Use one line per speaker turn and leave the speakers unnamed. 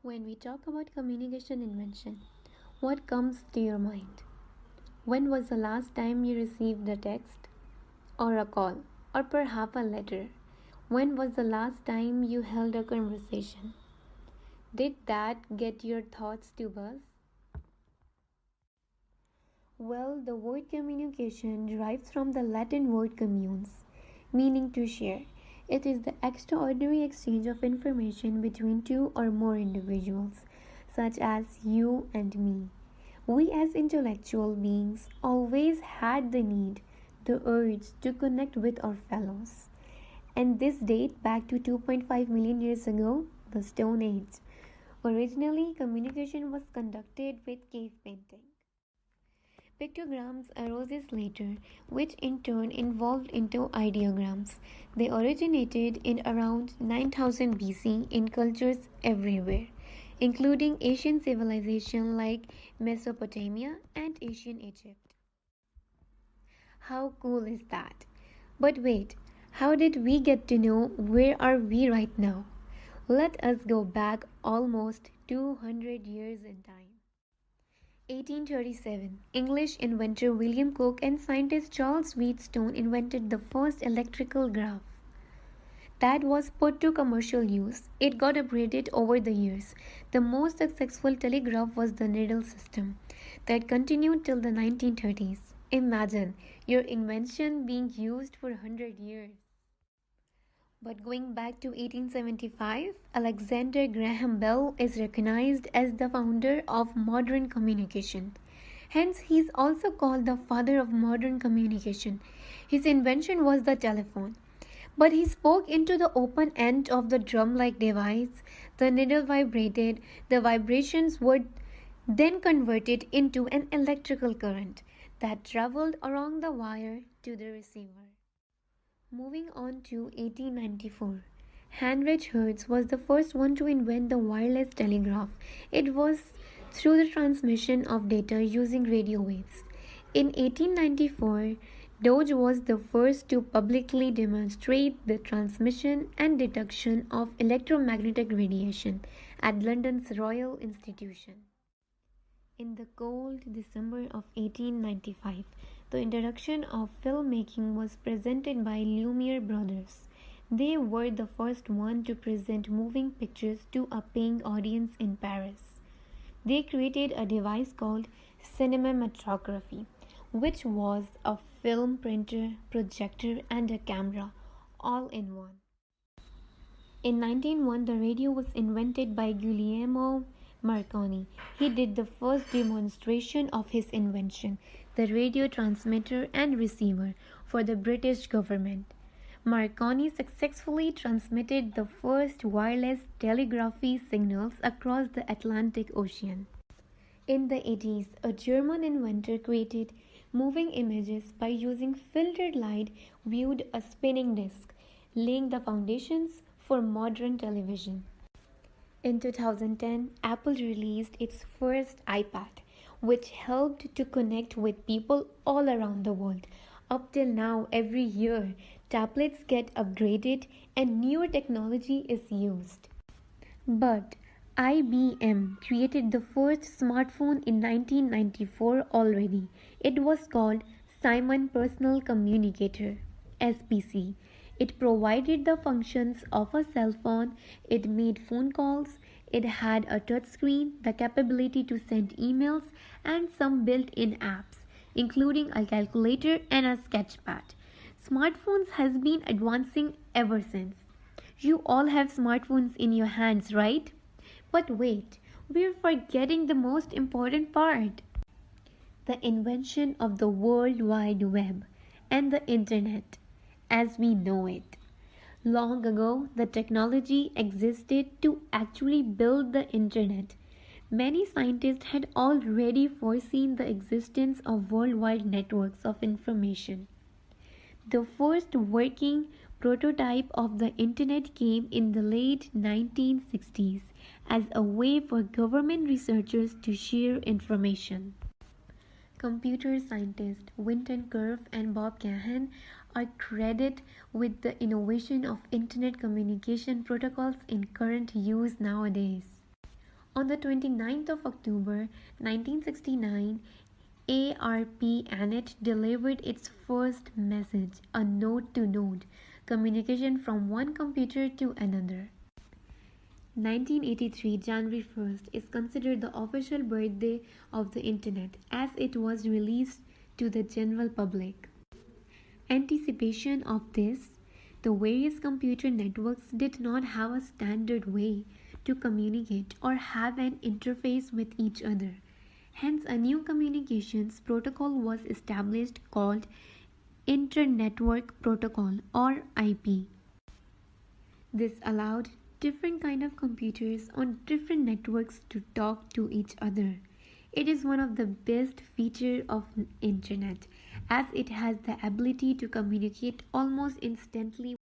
When we talk about communication invention, what comes to your mind? When was the last time you received a text or a call or perhaps a letter? When was the last time you held a conversation? Did that get your thoughts to buzz? Well, the word communication derives from the Latin word communes, meaning to share. It is the extraordinary exchange of information between two or more individuals, such as you and me. We as intellectual beings always had the need, the urge to connect with our fellows. And this date back to 2.5 million years ago, the Stone Age. Originally, communication was conducted with cave painting. Pictograms arose later, which in turn evolved into ideograms. They originated in around 9000 BC in cultures everywhere, including Asian civilizations like Mesopotamia and ancient Egypt. How cool is that? But wait, how did we get to know where are we right now? Let us go back almost 200 years in time. 1837, English inventor William Cooke and scientist Charles Wheatstone invented the first electrical graph. That was put to commercial use. It got upgraded over the years. The most successful telegraph was the needle system that continued till the 1930s. Imagine your invention being used for 100 years. But going back to 1875, Alexander Graham Bell is recognized as the founder of modern communication. Hence, he is also called the father of modern communication. His invention was the telephone. But he spoke into the open end of the drum-like device. The needle vibrated. The vibrations were then converted into an electrical current that traveled along the wire to the receiver. Moving on to 1894. Heinrich Hertz was the first one to invent the wireless telegraph. It was through the transmission of data using radio waves. In 1894, Dodge was the first to publicly demonstrate the transmission and detection of electromagnetic radiation at London's Royal Institution. In the cold December of 1895, the introduction of filmmaking was presented by Lumiere brothers. They were the first one to present moving pictures to a paying audience in Paris. They created a device called cinematography, which was a film printer, projector, and a camera, all in one. In 1901, the radio was invented by Guglielmo Marconi. He did the first demonstration of his invention, the radio transmitter and receiver, for the British government. Marconi successfully transmitted the first wireless telegraphy signals across the Atlantic Ocean. In the 80s, a German inventor created moving images by using filtered light viewed a spinning disc, laying the foundations for modern television. In 2010, Apple released its first iPad, which helped to connect with people all around the world. Up till now, every year, tablets get upgraded and newer technology is used. But IBM created the first smartphone in 1994 already. It was called Simon Personal Communicator (SPC). It provided the functions of a cell phone. It made phone calls. It had a touchscreen, the capability to send emails, and some built-in apps, including a calculator and a sketchpad. Smartphones has been advancing ever since. You all have smartphones in your hands, right? But wait, we're forgetting the most important part. The invention of the World Wide Web and the Internet as we know it. Long ago, the technology existed to actually build the Internet. Many scientists had already foreseen the existence of worldwide networks of information. The first working prototype of the Internet came in the late 1960s as a way for government researchers to share information. Computer scientists Winton Cerf and Bob Cahan are credited with the innovation of Internet communication protocols in current use nowadays. On the 29th of October 1969, ARPANET delivered its first message, a node-to-node communication from one computer to another. 1983 January 1st is considered the official birthday of the Internet as it was released to the general public. Anticipation of this, the various computer networks did not have a standard way to communicate or have an interface with each other. Hence, a new communications protocol was established called Internetwork Protocol or IP. This allowed different kind of computers on different networks to talk to each other. It is one of the best features of internet as it has the ability to communicate almost instantly